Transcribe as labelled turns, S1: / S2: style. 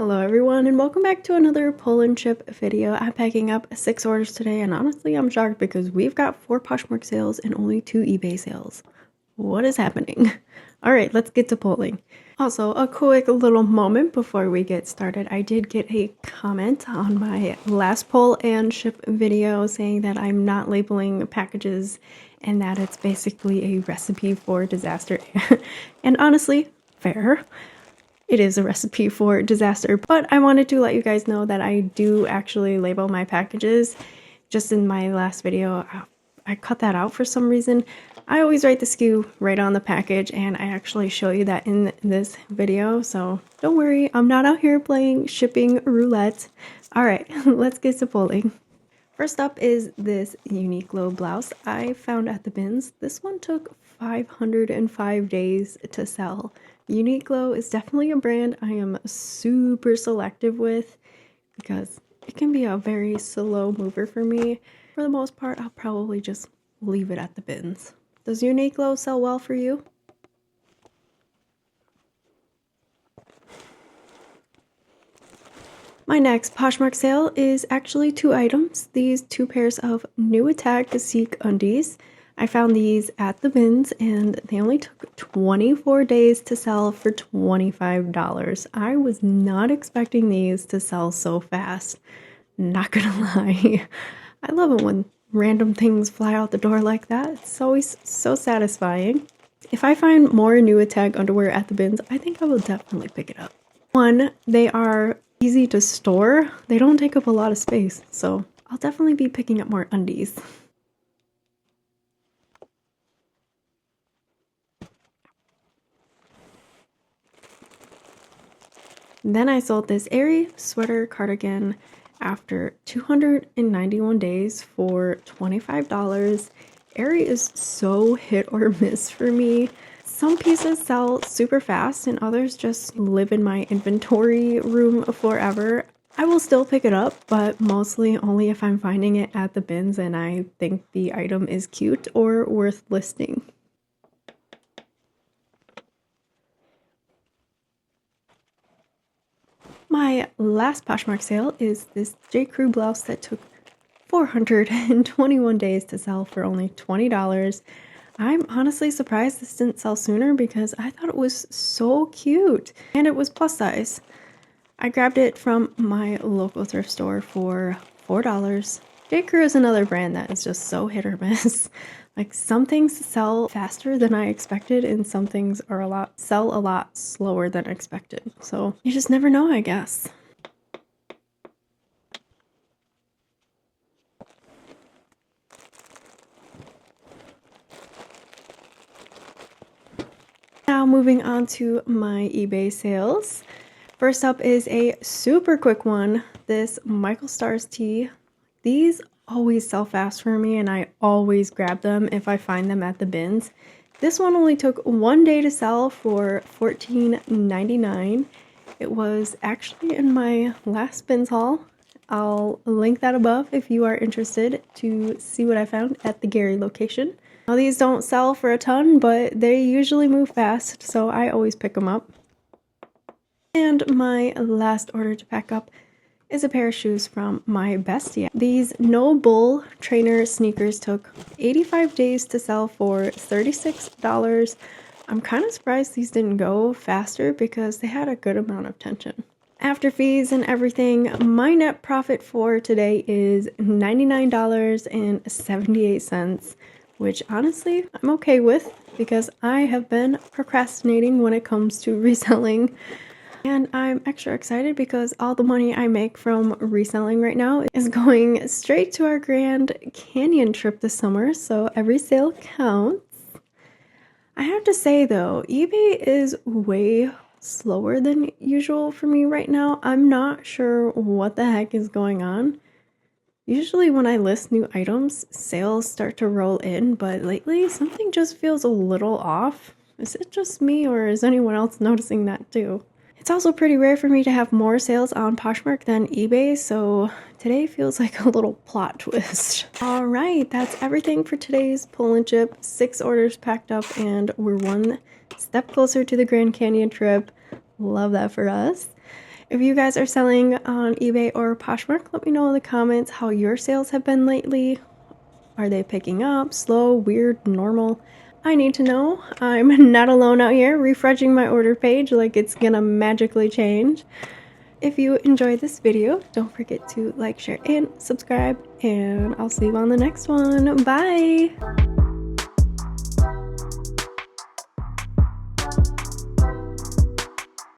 S1: Hello everyone and welcome back to another pull and ship video. I'm packing up 6 orders today and honestly I'm shocked because we've got 4 Poshmark sales and only 2 eBay sales. What is happening? Alright, let's get to pulling. Also, a quick little moment before we get started. I did get a comment on my last pull and ship video saying that I'm not labeling packages and that it's basically a recipe for disaster. And honestly, fair. It is a recipe for disaster, but I wanted to let you guys know that I do actually label my packages. Just in my last video, I cut that out for some reason. I always write the SKU right on the package, and I actually show you that in this video, so don't worry, I'm not out here playing shipping roulette. Alright, let's get to pulling. First up is this Uniqlo blouse I found at the bins. This one took 505 days to sell. Uniqlo is definitely a brand I am super selective with because it can be a very slow mover for me. For the most part, I'll probably just leave it at the bins. Does Uniqlo sell well for you? My next Poshmark sale is actually 2 items. These 2 pairs of New Attack Seek undies. I found these at the bins and they only took 24 days to sell for $25. I was not expecting these to sell so fast. Not gonna lie. I love it when random things fly out the door like that. It's always so satisfying. If I find more New Attack underwear at the bins, I think I will definitely pick it up. One, they are easy to store. They don't take up a lot of space, so I'll definitely be picking up more undies. Then I sold this Aerie sweater cardigan after 291 days for $25. Aerie is so hit or miss for me. Some pieces sell super fast and others just live in my inventory room forever. I will still pick it up, but mostly only if I'm finding it at the bins and I think the item is cute or worth listing. My last Poshmark sale is this J. Crew blouse that took 421 days to sell for only $20. I'm honestly surprised this didn't sell sooner because I thought it was so cute and it was plus size. I grabbed it from my local thrift store for $4. J. Crew is another brand that is just so hit or miss. Like some things sell faster than I expected and some things are sell a lot slower than expected. So you just never know, I guess. Now moving on to my eBay sales. First up is a super quick one. This Michael Stars tee. These always sell fast for me and I always grab them if I find them at the bins. This one only took 1 day to sell for $14.99. It was actually in my last bins haul. I'll link that above if you are interested to see what I found at the Gary location. Now these don't sell for a ton, but they usually move fast, so I always pick them up. And my last order to pack up is a pair of shoes from my bestie. These No Bull trainer sneakers took 85 days to sell for $36. I'm kind of surprised these didn't go faster because they had a good amount of tension. After fees and everything, my net profit for today is $99.78, which honestly I'm okay with because I have been procrastinating when it comes to reselling. And I'm extra excited because all the money I make from reselling right now is going straight to our Grand Canyon trip this summer, so every sale counts. I have to say though, eBay is way slower than usual for me right now. I'm not sure what the heck is going on. Usually when I list new items, sales start to roll in, but lately something just feels a little off. Is it just me or is anyone else noticing that too? It's also pretty rare for me to have more sales on Poshmark than eBay, so today feels like a little plot twist. Alright, that's everything for today's pull and ship. 6 orders packed up and we're 1 step closer to the Grand Canyon trip. Love that for us. If you guys are selling on eBay or Poshmark, let me know in the comments how your sales have been lately. Are they picking up, slow, weird, normal? I need to know. I'm not alone out here refreshing my order page like it's gonna magically change. If you enjoyed this video, don't forget to like, share, and subscribe, and I'll see you on the next one. Bye!